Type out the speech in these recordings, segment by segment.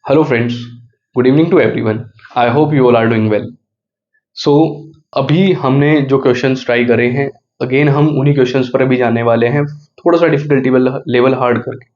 Hello friends, good evening to everyone. I hope you all are doing well. So अभी हमने जो questions try करे हैं, again हम उन्हीं क्वेश्चंस पर अभी जाने वाले हैं, थोड़ा सा डिफिकल्टी लेवल हार्ड करके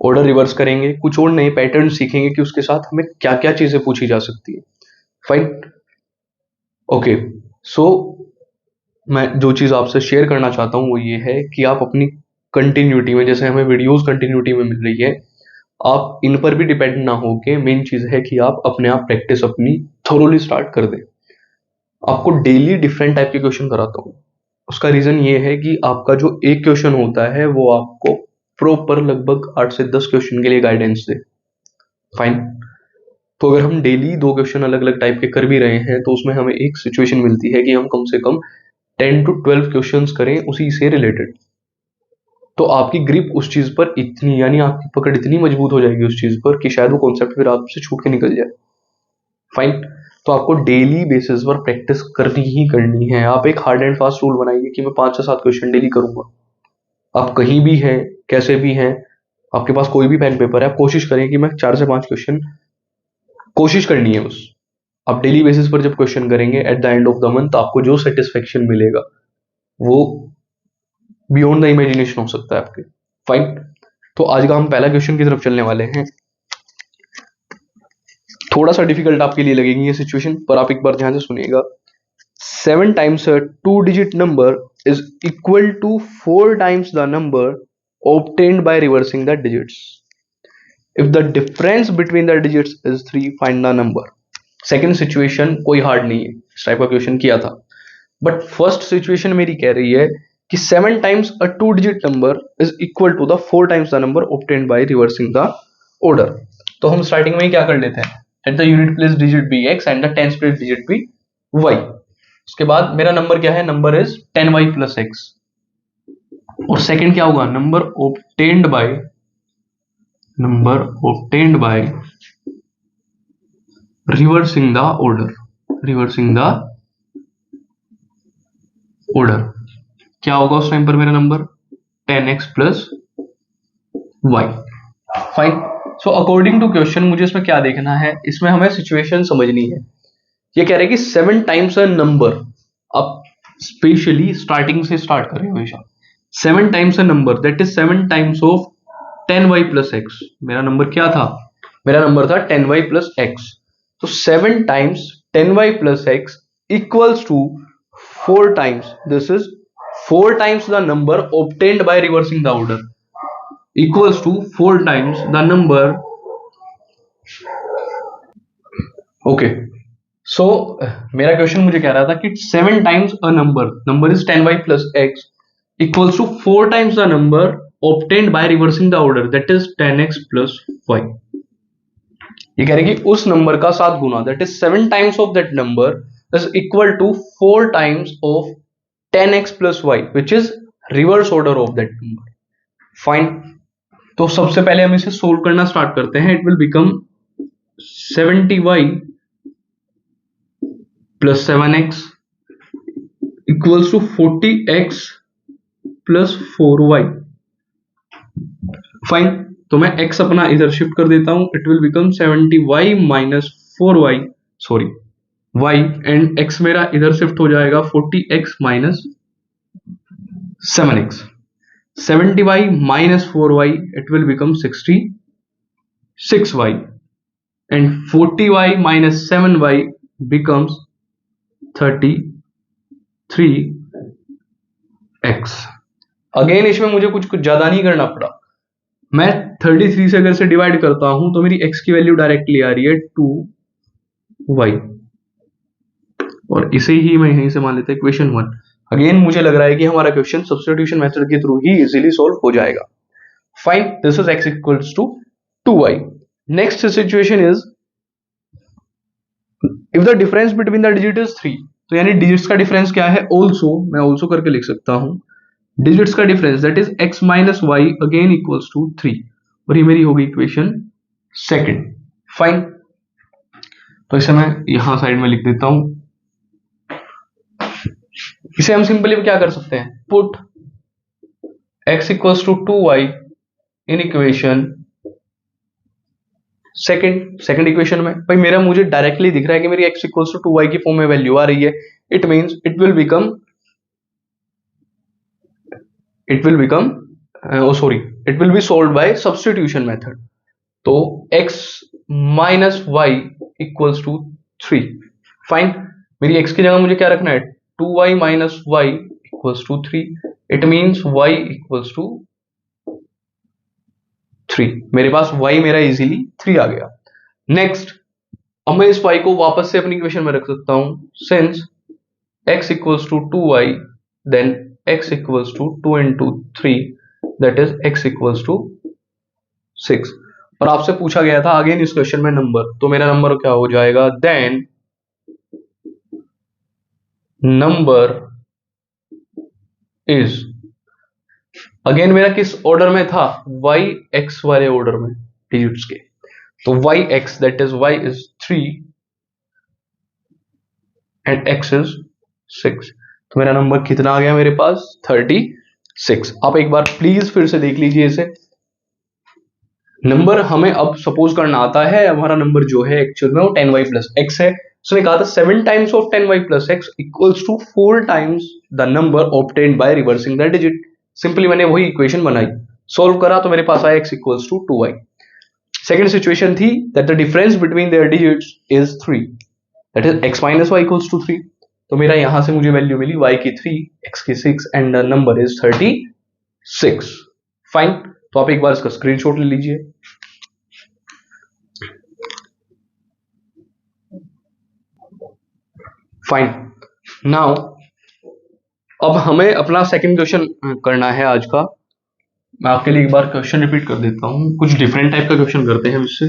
ऑर्डर रिवर्स करेंगे, कुछ और नए पैटर्न सीखेंगे कि उसके साथ हमें क्या क्या चीज़ें पूछी जा सकती है. फाइन. ओके. सो मैं जो चीज़ आपसे शेयर करना चाहता हूँ वो ये है कि आप अपनी कंटिन्यूटी में, जैसे हमें वीडियोस कंटिन्यूटी में मिल रही है, आप इन पर भी डिपेंड ना हो के मेन चीज़ है कि आप अपने आप प्रैक्टिस अपनी थोरोली स्टार्ट कर दें. आपको डेली डिफरेंट टाइप के क्वेश्चन कराता हूँ. उसका रीज़न ये है कि आपका जो एक क्वेश्चन होता है वो आपको प्रॉपर लगभग 8 से 10 क्वेश्चन के लिए गाइडेंस दे. फाइन. तो अगर हम डेली दो क्वेश्चन अलग अलग टाइप के कर भी रहे हैं तो उसमें हमें एक सिचुएशन मिलती है कि हम कम से कम 10 to 12 क्वेश्चंस करें उसी से रिलेटेड. तो आपकी ग्रिप उस चीज पर इतनी, यानी आपकी पकड़ इतनी मजबूत हो जाएगी उस चीज पर कि शायद वो कॉन्सेप्ट फिर आपसे छूट के निकल जाए. फाइन. तो आपको डेली बेसिस पर प्रैक्टिस करनी ही करनी है. आप एक हार्ड एंड फास्ट रूल बनाइए कि मैं 5 से 7 क्वेश्चन डेली करूंगा. आप कहीं भी हैं, कैसे भी हैं, आपके पास कोई भी पेन पेपर है, आप कोशिश करें कि मैं 4 से 5 क्वेश्चन, कोशिश करनी है बस. आप डेली बेसिस पर जब क्वेश्चन करेंगे at the end of the month, आपको जो सेटिस्फेक्शन मिलेगा वो बियॉन्ड द इमेजिनेशन हो सकता है आपके. फाइन. तो आज का हम पहला क्वेश्चन की तरफ चलने वाले हैं. थोड़ा सा डिफिकल्ट आपके लिए लगेगी ये सिचुएशन, पर आप एक बार ध्यान से सुनिएगा. 7 times a 2-digit number is equal to 4 times the number obtained by reversing the digits. If the difference between the digits is 3, find the number. Second situation कोई हार्ड नहीं है, इस टाइप का क्वेश्चन किया था. बट फर्स्ट सिचुएशन मेरी कह रही है कि 7 times a 2-digit number is equal to the 4 times the number obtained by reversing the order. तो हम स्टार्टिंग में ही क्या कर लेते हैं, at the unit place digit be x and the tens place digit be y. उसके बाद मेरा नंबर क्या है, number is 10y plus x. और सेकंड क्या होगा, number obtained by reversing the order. क्या होगा उस टाइम पर मेरा number 10x plus y. Fine. So according to question मुझे इसमें क्या देखना है, इसमें हमें सिचुएशन समझनी है. ये कह रहे हैं कि 7 टाइम्स अ नंबर, आप स्पेशली स्टार्टिंग से स्टार्ट करें हमेशा. 7 times a number that is 7 times of 10y plus x. मेरा नंबर क्या था, मेरा नंबर था 10y प्लस एक्स. तो 7 times 10y plus x equals to 4 times, this is 4 times the number obtained by reversing the order, equals to 4 times the number. Okay. So मेरा question मुझे कह रहा था कि 7 times a number is 10y plus x equals to 4 times the number obtained by reversing the order, that is 10x plus y. ये कह रहे हैं कि उस नंबर का 7 गुना, that is 7 times of that number is equal to 4 times of 10x plus y, which is reverse order of that number. Fine. तो सबसे पहले हम इसे सोल्व करना स्टार्ट करते हैं. It will become 70y plus 7x equals to 40x plus 4y. Fine. तो मैं x अपना इधर शिफ्ट कर देता हूं. It will become 70y minus 4y, sorry y, and x मेरा इधर शिफ्ट हो जाएगा 40x minus 7x. 70y minus 4y, it will become 66y, and 40y minus 7y becomes 33x. Again इसमें मुझे कुछ ज्यादा नहीं करना पड़ा. मैं 33 से अगर से डिवाइड करता हूं तो मेरी x की वैल्यू डायरेक्टली आ रही है 2y, और इसे ही मैं यहीं से मान लेते हैं क्वेश्चन 1. अगेन मुझे लग रहा है कि हमारा क्वेश्चन सब्स्टिट्यूशन मेथड के थ्रू ही इजीली सॉल्व हो जाएगा. Fine. This is x equals to 2y. Next situation is if the difference between the digit is 3. तो यानी डिजिट्स का डिफरेंस क्या है, ऑल्सो, मैं ऑल्सो करके लिख सकता हूं. डिजिट्स का difference that is x minus y again equals to 3, और ये मेरी होगी इक्वेशन सेकेंड. फाइन. तो इसे मैं यहां साइड में लिख देता हूं. इसे हम सिंपली क्या कर सकते हैं, put x equals to 2y in equation second equation में भाई मेरा मुझे डायरेक्टली दिख रहा है कि मेरी x इक्वल्स टू 2y की फॉर्म में वैल्यू आ रही है. It means it will become it will be solved by substitution method. तो x minus y equals to 3. Fine. मेरी x की जगह मुझे क्या रखना है, 2y minus y equals to 3. It means y equals to 3. मेरे पास y मेरा इजीली 3 आ गया. नेक्स्ट, अब मैं इस y को वापस से अपनी इक्वेशन में रख सकता हूं. Since x equals to 2y then x equals to 2 into 3 that is x equals to 6. और आपसे पूछा गया था अगेन इस क्वेश्चन में नंबर, तो मेरा नंबर क्या हो जाएगा, देन नंबर इज, अगेन मेरा किस ऑर्डर में था, y x वाले ऑर्डर में डिजिट्स के. तो y x that is y is 3 and x is 6. तो मेरा नंबर कितना आ गया मेरे पास, 36. आप एक बार प्लीज फिर से देख लीजिए इसे. नंबर हमें अब सपोज करना आता है, हमारा नंबर जो है एक्चुअल में वो 10y प्लस x है. उसने कहा था 7 times of 10y plus x equals to 4 times the number obtained by reversing the digit. Simply मैंने वही इक्वेशन बनाई, सॉल्व करा तो मेरे पास आया x equals to 2y. Second situation थी that the difference between their digits is 3 that is x minus y equals to 3. तो मेरा यहां से मुझे वैल्यू मिली y की 3 x की 6 and the number is 36. Fine. तो आप एक बार इसका स्क्रीनशॉट ले लीजिए. फाइन. नाउ अब हमें अपना सेकंड क्वेश्चन करना है आज का. मैं आपके लिए एक बार क्वेश्चन रिपीट कर देता हूं, कुछ डिफरेंट टाइप का क्वेश्चन करते हैं इससे.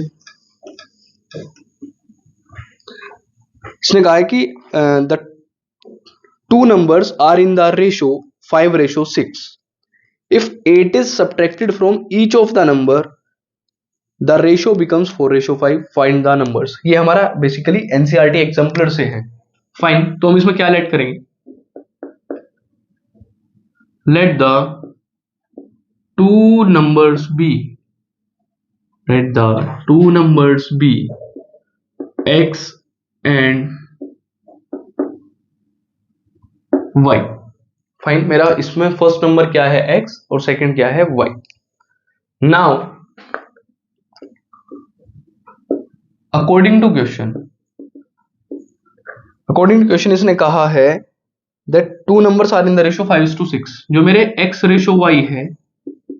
इसने कहा है कि the two numbers are in the ratio 5:6. If 8 is subtracted from each of the number, the ratio becomes 4:5. Find the numbers. ये हमारा बेसिकली एनसीईआरटी एग्जाम्पलर से है. फाइन. तो हम इसमें क्या लेट करेंगे, let the two numbers be x and y. Fine. मेरा इसमें फर्स्ट नंबर क्या है x और सेकंड क्या है y. Now according to question इसने कहा है that two numbers are in the ratio 5:6. जो मेरे x रेशियो y है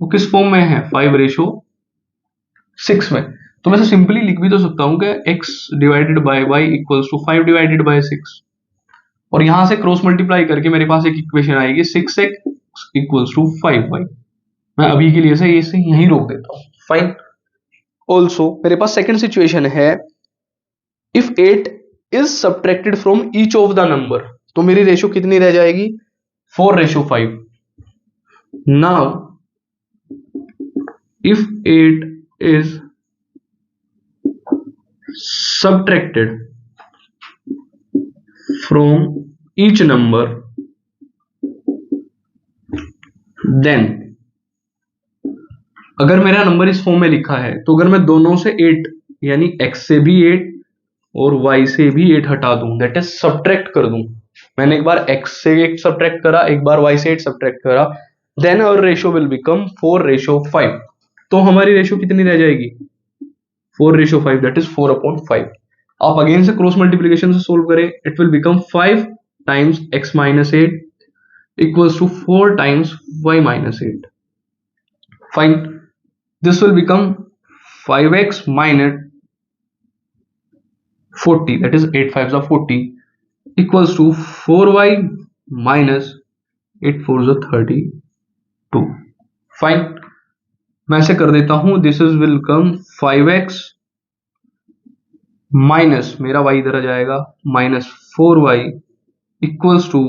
वो किस फॉर्म में है, 5:6 में. तो मैं से सिंपली लिख भी तो सकता हूं कि x divided by y equals to 5 divided by 6. और यहां से क्रॉस मल्टीप्लाई करके मेरे पास एक इक्वेशन आएगी 6x इक्वल्स टू 5y. मैं अभी के लिए से इसे यहीं रोक देता हूं. फाइन. ऑल्सो मेरे पास सेकंड सिचुएशन है, if 8 is subtracted from each of the number, तो मेरी रेशियो कितनी रह जाएगी, 4:5. Now if 8 is subtracted from each number, then अगर मेरा नंबर इस फॉर्म में लिखा है तो अगर मैं दोनों से 8 यानी x से भी 8 और y से भी 8 हटा दूं, दैट इज सब्ट्रैक्ट कर दूं. मैंने एक बार x से 8 सब्ट्रैक्ट करा, एक बार y से 8 सब्ट्रैक्ट करा, then our ratio will become 4:5. तो हमारी रेशियो कितनी रह जाएगी, 4:5 दैट इज 4/5. आप अगेन से क्रॉस मल्टीप्लिकेशन से सोल्व करें, it will become 5 times x minus 8 equals to 4 times y minus 8. Fine. This will become 5x minus 40 that is 8 5s are 40 equals to 4y minus 8 4s are 32. Fine. मैं ऐसे कर देता हूं, this is will come 5x minus मेरा y इधर आ जाएगा minus 4y equals to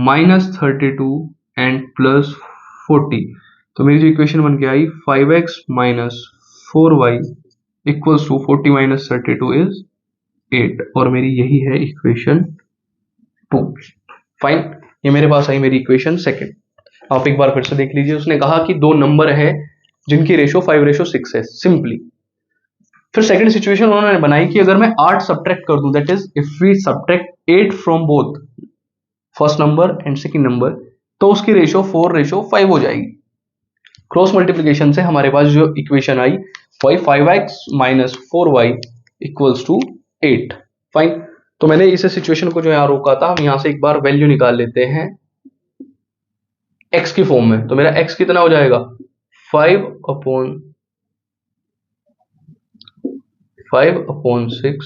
minus 32 and plus 40. तो मेरी जो इक्वेशन बन के आई 5x minus 4y equals to 40 minus 32 is 8. और मेरी यही है इक्वेशन 2. फाइन. ये मेरे पास आई मेरी इक्वेशन सेकंड. आप एक बार फिर से देख लीजिए. उसने कहा कि दो नंबर है जिनकी रेशियो 5:6 है. सिंपली फिर सेकंड सिचुएशन उन्होंने बनाई कि अगर मैं 8 सब्ट्रैक्ट कर दूं, that is if we subtract 8 from both first number and second number, तो उसकी रेशो 4:5 हो जाएगी। क्रॉस मल्टीप्लिकेशन से हमारे पास जो इक्वेशन आई वही 5x minus 4y equals to 8। Fine, तो मैंने इस सिचुएशन को जो यहाँ रोका था, हम यहाँ से एक बार वैल्यू निकाल लेते हैं x की फॉर्म में। तो मेरा x कितना हो जाएगा 5/6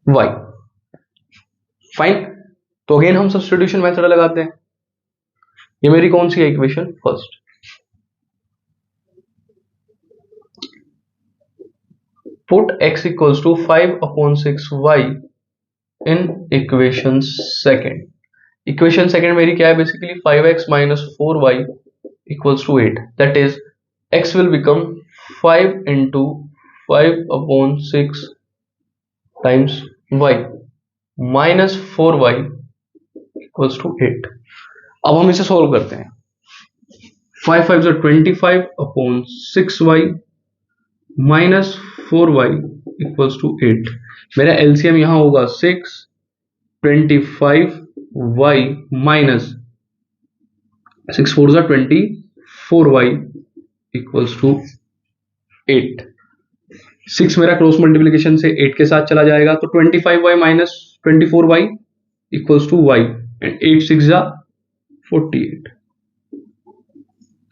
y। फाइन, तो अगेन हम सब्स्टिट्यूशन मेथड लगाते हैं। ये मेरी कौन सी है equation first. Put x equals to 5/6 y in equation second. Equation second मेरी क्या है basically 5x minus 4y equals to 8, that is x will become 5 into 5/6 times y minus 4y equals to 8। अब हम इसे सॉल्व करते हैं। 5 5 25/6y minus 4y equals to 8। मेरा LCM यहां होगा 6, 25y minus 6 4 24y equals to 8। 6 मेरा क्रॉस मल्टीप्लिकेशन से 8 के साथ चला जाएगा, तो 25y minus 24y equals to y and 8 6 48।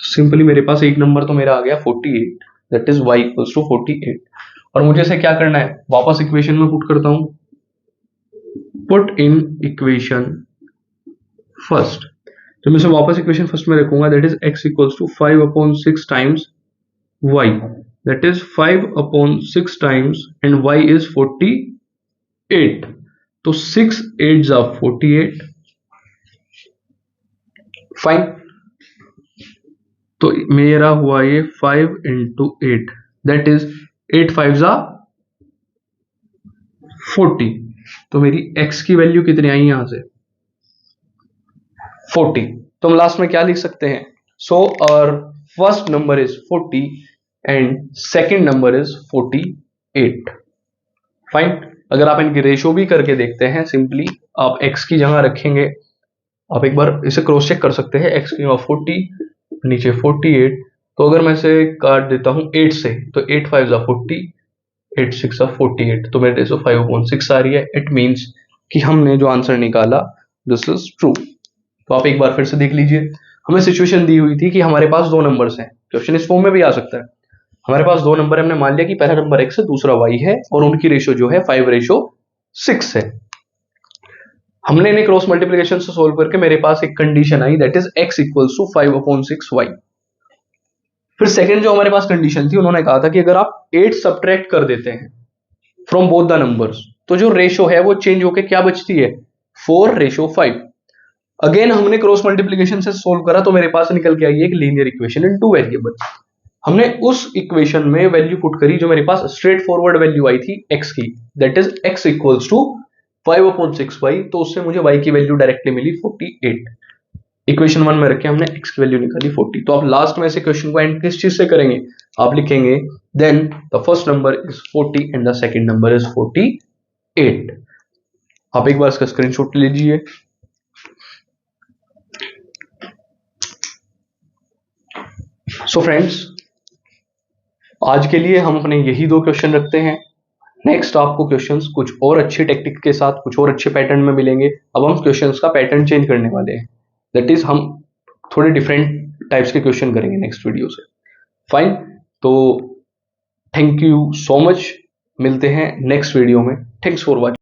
Simply मेरे पास एक नंबर तो मेरा आ गया 48, that is y equals to 48। और मुझे इसे क्या करना है, वापस इक्वेशन में पुट करता हूं। पुट इन इक्वेशन फर्स्ट, तो मैं इसे वापस इक्वेशन फर्स्ट में रखूंगा, that is x equals to 5/6 times y, that is 5/6 times and y is 48। तो 6 8 48। फाइन, तो मेरा हुआ ये 5 इंटू 8, दैट इज 8 5 40। तो मेरी x की वैल्यू कितनी आई यहां से 40। तो हम लास्ट में क्या लिख सकते हैं, so our first number is 40 and second number is 48। Fine, अगर आप इनकी रेशो भी करके देखते हैं, सिंपली आप x की जगह रखेंगे, आप एक बार इसे क्रॉस चेक कर सकते हैं, x की जगह 40 नीचे 48। तो अगर मैं इसे काट देता हूं 8 से, तो 8 5 40, 8 6 48, तो मेरे रेशो 5/6 आ रही है। इट मींस कि हमने जो आंसर निकाला दिस इज ट्रू। तो आप एक बार फिर से देख लीजिए, हमें सिचुएशन दी हुई थी कि हमारे पास दो नंबर्स हैं, क्वेश्चन इस फॉर्म में भी आ सकता है। हमारे पास दो नंबर है, हमने मान लिया कि पहला नंबर x है, दूसरा y है, और उनकी रेशो जो है 5/6 है। हमने इन्हें क्रॉस मल्टीप्लिकेशन से सोल्व करके मेरे पास एक कंडीशन आई, that is x equals to 5/6 y। फिर सेकंड जो हमारे पास कंडीशन थी, उन्होंने कहा था कि अगर आप 8 सब्ट्रैक्ट कर देते हैं फ्रॉम बोथ द नंबर्स, तो जो रेशो है वो चेंज होके क्या बचती है 4:5। अगेन हमने क्रॉस मल्टीप्लिकेशन से सोल्व करा, तो मेरे पास निकल के आई एक लीनियर इक्वेशन इन 2 वेरिएबल। हमने उस इक्वेशन में वैल्यू पुट करी जो मेरे पास स्ट्रेट फॉरवर्ड वैल्यू आई थी x की, that is x equals to 5/6y। तो उससे मुझे y की वैल्यू डायरेक्टली मिली 48। इक्वेशन 1 में रखे हमने x की वैल्यू निकाली 40। तो आप लास्ट में से क्वेश्चन को एंड किस चीज से करेंगे, आप लिखेंगे then the first number is 40 and the second number is 48। आप एक बार इसका स्क्रीनशॉट लीजिए। सो फ्रेंड्स, आज के लिए हम अपने यही दो क्वेश्चन रखते हैं। नेक्स्ट आपको क्वेश्चंस कुछ और अच्छे टेक्निक के साथ, कुछ और अच्छे पैटर्न में मिलेंगे। अब हम क्वेश्चंस का पैटर्न चेंज करने वाले हैं, दैट इज हम थोड़े डिफरेंट टाइप्स के क्वेश्चन करेंगे नेक्स्ट वीडियो से। फाइन, तो थैंक यू सो मच, मिलते हैं नेक्स्ट वीडियो में। Thanks for watching.